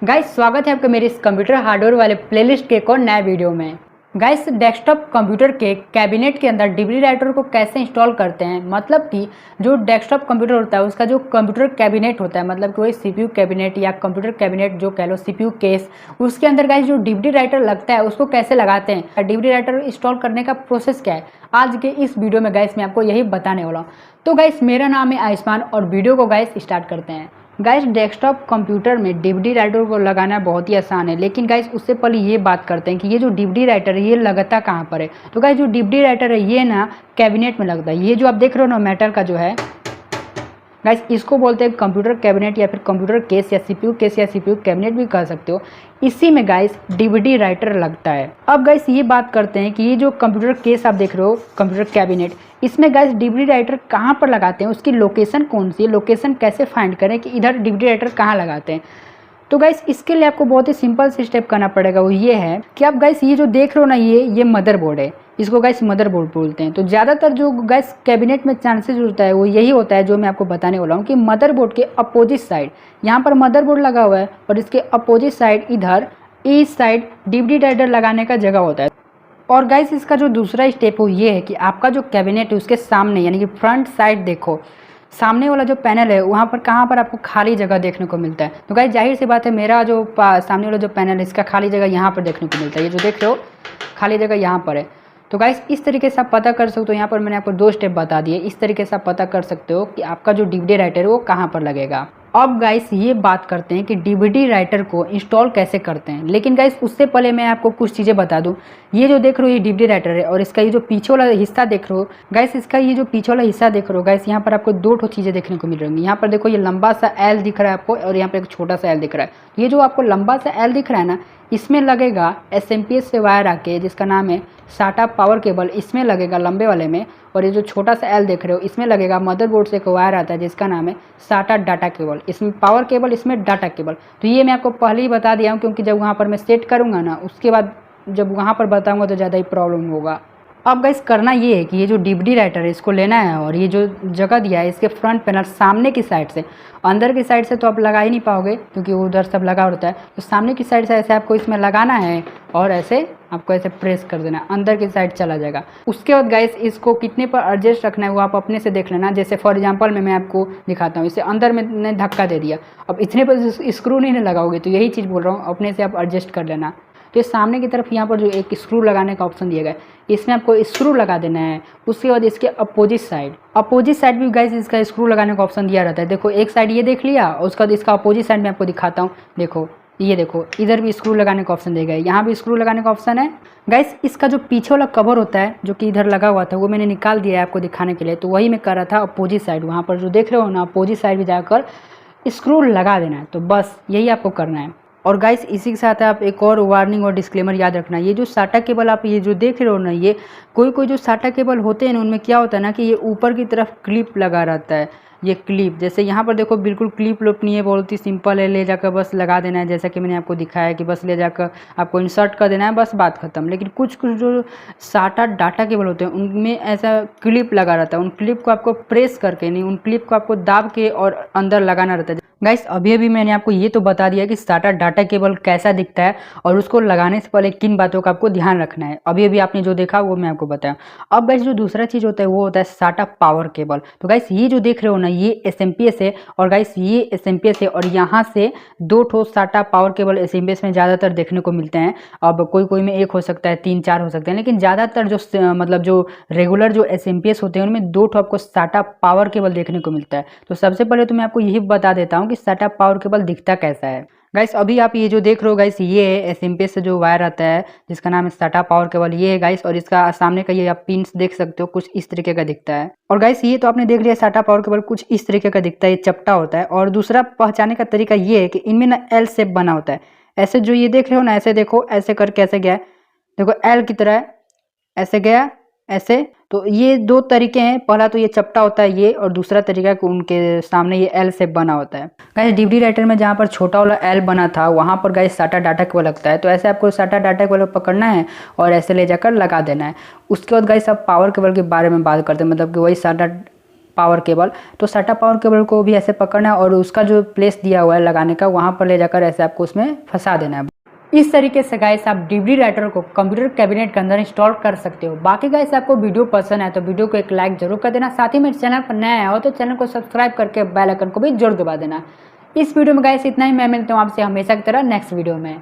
Guys स्वागत है आपका मेरे इस कंप्यूटर हार्डवेयर वाले प्लेलिस्ट के एक और नए वीडियो में। गाइस डेस्कटॉप कंप्यूटर के कैबिनेट के अंदर डीवीडी राइटर को कैसे इंस्टॉल करते हैं, मतलब कि जो डेस्कटॉप कंप्यूटर होता है उसका जो कंप्यूटर कैबिनेट होता है, मतलब कि वही सीपीयू कैबिनेट या कंप्यूटर कैबिनेट जो कह लो सीपीयू केस, उसके अंदर गाइस जो डीवीडी राइटर लगता है उसको कैसे लगाते हैं, डीवीडी राइटर इंस्टॉल करने का प्रोसेस क्या है, आज के इस वीडियो में गाइस मैं आपको यही बताने वाला हूँ। तो गाइस मेरा नाम है आयुष्मान और वीडियो को गाइस स्टार्ट करते हैं। गाइस डेस्कटॉप कंप्यूटर में डीवीडी राइटर को लगाना बहुत ही आसान है, लेकिन गाइस उससे पहले ये बात करते हैं कि ये जो डीवीडी राइटर है ये लगता कहाँ पर है। तो गाइस जो डीवीडी राइटर है ये ना कैबिनेट में लगता है। ये जो आप देख रहे हो ना मेटल का जो है गाइस, इसको बोलते हैं कंप्यूटर कैबिनेट या फिर कंप्यूटर केस या सीपीयू कैबिनेट भी कह सकते हो। इसी में गाइस डीवीडी राइटर लगता है। अब गाइस ये बात करते हैं कि ये जो कंप्यूटर केस आप देख रहे हो कंप्यूटर कैबिनेट, इसमें गाइस डीवीडी राइटर कहाँ पर लगाते हैं, उसकी लोकेशन कौन सी है, लोकेशन कैसे फाइंड करें कि इधर डीवीडी राइटर कहाँ लगाते हैं। तो गाइस इसके लिए आपको बहुत ही सिंपल से स्टेप करना पड़ेगा। वो ये है कि आप गाइस ये जो देख रहे हो ना ये मदरबोर्ड है, इसको गाइस मदरबोर्ड बोलते हैं। तो ज़्यादातर जो गाइस कैबिनेट में चांसेस होता है वो यही होता है जो मैं आपको बताने वाला हूँ कि मदरबोर्ड के अपोजिट साइड, यहाँ पर मदरबोर्ड लगा हुआ है और इसके अपोजिट साइड इधर इस साइड डीवीडी राइटर लगाने का जगह होता है। और गाइस इसका जो दूसरा स्टेप वो ये है कि आपका जो कैबिनेट है उसके सामने यानी कि फ्रंट साइड देखो, सामने वाला जो पैनल है वहाँ पर कहाँ पर आपको खाली जगह देखने को मिलता है। तो गाइस जाहिर सी बात है मेरा जो सामने वाला जो पैनल है इसका खाली जगह यहाँ पर देखने को मिलता है। ये जो देख रहे हो खाली जगह यहाँ पर है। तो गाइस इस तरीके से आप पता कर सकते हो, यहाँ पर मैंने आपको 2 स्टेप बता दिए, इस तरीके से आप पता कर सकते हो कि आपका जो डीवीडी राइटर है वो कहाँ पर लगेगा। अब गाइस ये बात करते हैं कि डीवीडी राइटर को इंस्टॉल कैसे करते हैं, लेकिन गाइस उससे पहले मैं आपको कुछ चीज़ें बता दूं। ये जो देख रहे हो ये डीवीडी राइटर है और इसका ये जो पीछे वाला हिस्सा देख रहे हो गाइस, इसका ये जो पीछे वाला हिस्सा देख रहे हो गाइस, यहाँ पर आपको 2 चीज़ें देखने को मिल रही होंगी। यहाँ पर देखो ये लंबा सा एल दिख रहा है आपको और यहाँ पर एक छोटा सा एल दिख रहा है। ये जो आपको लंबा सा एल दिख रहा है ना, इसमें लगेगा एसएमपीएस से वायर आके जिसका नाम है साटा पावर केबल, इसमें लगेगा लंबे वाले में। और ये जो छोटा सा एल देख रहे हो इसमें लगेगा मदरबोर्ड से एक वायर आता है जिसका नाम है साटा डाटा केबल, इसमें पावर केबल, इसमें डाटा केबल। तो ये मैं आपको पहले ही बता दिया हूँ क्योंकि जब वहाँ पर मैं सेट करूँगा ना उसके बाद जब वहाँ पर बताऊँगा तो ज़्यादा ही प्रॉब्लम होगा। अब गाइस करना ये है कि ये जो डीवीडी राइटर है इसको लेना है और ये जो जगह दिया है इसके फ्रंट पैनल सामने की साइड से, अंदर की साइड से तो आप लगा ही नहीं पाओगे क्योंकि वो उधर सब लगा होता है। तो सामने की साइड से ऐसे आपको इसमें लगाना है और ऐसे आपको ऐसे प्रेस कर देना है, अंदर की साइड चला जाएगा। उसके बाद गाइस इसको कितने पर एडजस्ट रखना है वो आप अपने से देख लेना। जैसे फॉर एग्जांपल में मैं आपको दिखाता हूँ, इसे अंदर मैंने धक्का दे दिया, अब इतने पर स्क्रू नहीं लगाओगे, तो यही चीज़ बोल रहा हूँ, अपने से आप एडजस्ट कर लेना। तो सामने की तरफ यहाँ पर जो एक स्क्रू लगाने का ऑप्शन दिया गया है इसमें आपको स्क्रू लगा देना है। उसके बाद इसके अपोजिट साइड भी गाइस इसका स्क्रू लगाने का ऑप्शन दिया रहता है। देखो एक साइड ये देख लिया और उसका इसका अपोजिट साइड में आपको दिखाता हूँ। देखो ये देखो इधर भी स्क्रू लगाने का ऑप्शन दिया गया है, यहाँ भी स्क्रू लगाने का ऑप्शन है। गाइस इसका जो पीछे वाला कवर होता है जो कि इधर लगा हुआ था वो मैंने निकाल दिया है आपको दिखाने के लिए। तो वही मैं कर रहा था अपोजिट साइड, वहाँ पर जो देख रहे हो ना अपोजिट साइड भी जाकर स्क्रू लगा देना है। तो बस यही आपको करना है। और गाइस इसी के साथ आप एक और वार्निंग और डिस्क्लेमर याद रखना, ये जो साटा केबल आप ये जो देख रहे हो ना, ये कोई जो साटा केबल होते हैं ना उनमें क्या होता है ना कि ये ऊपर की तरफ क्लिप लगा रहता है। ये क्लिप जैसे यहाँ पर देखो बिल्कुल क्लिप लोप नहीं है, बहुत ही सिंपल है, ले जाकर बस लगा देना है जैसा कि मैंने आपको दिखाया कि बस ले जाकर आपको इंसर्ट कर देना है, बस बात खत्म। लेकिन कुछ जो साटा डाटा केबल होते हैं उनमें ऐसा क्लिप लगा रहता है, उन क्लिप को आपको प्रेस करके नहीं, उन क्लिप को आपको दाब के और अंदर लगाना रहता है। गाइस अभी मैंने आपको ये तो बता दिया कि साटा डाटा केबल कैसा दिखता है और उसको लगाने से पहले किन बातों का आपको ध्यान रखना है। अभी आपने जो देखा वो मैं आपको बताया। अब गाइस जो दूसरा चीज़ होता है वो होता है साटा पावर केबल। तो गाइस ये जो देख रहे हो ना ये एसएमपीएस है और गाइस ये एसएमपीएस है और यहाँ से 2 ठो साटा पावर केबल एसएमपीएस में ज़्यादातर देखने को मिलते हैं। अब कोई में 1 हो सकता है, 3-4 हो सकते हैं, लेकिन ज़्यादातर जो मतलब जो रेगुलर जो एसएमपीएस होते हैं उनमें 2 ठो आपको साटा पावर केबल देखने को मिलता है। तो सबसे पहले तो मैं आपको यही बता देता हूँ कि साटा पावर केबल दिखता कैसा है। गाइस अभी आप ये जो देख रहे हो गाइस ये है एसएमपीएस से जो वायर आता है जिसका नाम है साटा पावर केबल, ये है गाइस। और इसका सामने का ये आप पिंस देख सकते हो, कुछ इस तरीके का दिखता है। और गाइस ये तो आपने देख लिया साटा पावर केबल कुछ इस तरीके का दिखता है, ये चपटा होता है। और दूसरा पहचाने का तरीका ये है कि इनमें ना एल शेप बना होता है। ऐसे जो ये देख रहे हो ना, ऐसे देखो, ऐसे करके ऐसे गया, देखो एल की तरह ऐसे गया ऐसे। तो ये 2 तरीके हैं, पहला तो ये चपटा होता है ये, और दूसरा तरीका कि उनके सामने ये एल शेप बना होता है। गाइस डीवीडी राइटर में जहाँ पर छोटा वाला एल बना था वहाँ पर गाइस साटा डाटा केबल लगता है। तो ऐसे आपको साटा डाटा केबल पकड़ना है और ऐसे ले जाकर लगा देना है। उसके बाद गाइस आप पावर केबल के बारे में बात करते हैं, मतलब कि वही साटा पावर केबल। तो सटा पावर केबल को भी ऐसे पकड़ना है और उसका जो प्लेस दिया हुआ है लगाने का वहाँ पर ले जाकर ऐसे आपको उसमें फंसा देना है। इस तरीके से गाइस आप डीवीडी राइटर को कंप्यूटर कैबिनेट के अंदर इंस्टॉल कर सकते हो। बाकी गाइस आपको वीडियो पसंद है तो वीडियो को एक लाइक जरूर कर देना, साथ ही मेरे चैनल पर नया हो तो चैनल को सब्सक्राइब करके बेल आइकन को भी जरूर दबा देना। इस वीडियो में गाइस इतना ही, मैं मिलता हूँ आपसे हमेशा की तरह नेक्स्ट वीडियो में।